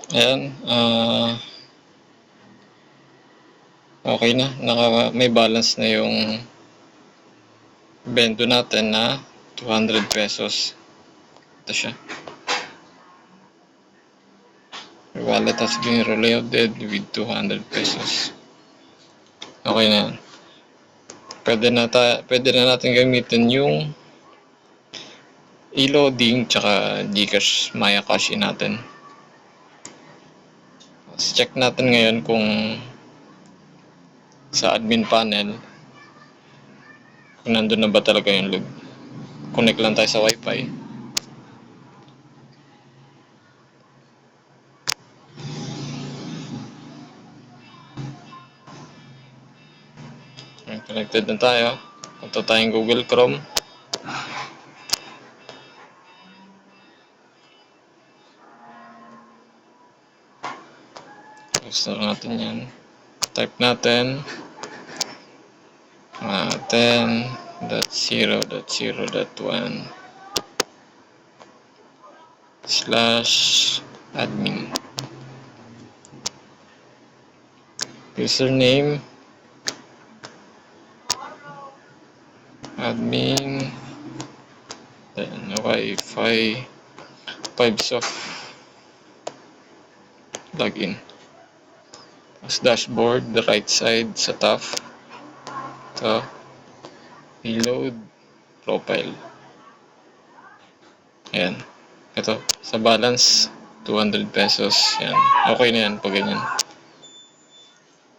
Ayan, okay na. May balance na yung bendo natin na 200 pesos. Ito siya. Your wallet has been reloaded with 200 pesos. Okay na yan. Pwede na natin gamitin yung e-loading tsaka Gcash Maya Cash in natin. Check natin ngayon kung sa admin panel kung nandun na ba talaga yung load. Connect lang tayo sa wifi. Connected na tayo. Punta tayong Google Chrome. Gusto natin yan. Type natin 10.0.0.1/admin. Username admin, then Wi-Fi 5soft login. As dashboard, the right side sa top, ito reload profile. Ayan, ito sa balance 200 pesos. Yan, okay na yan pag ganyan.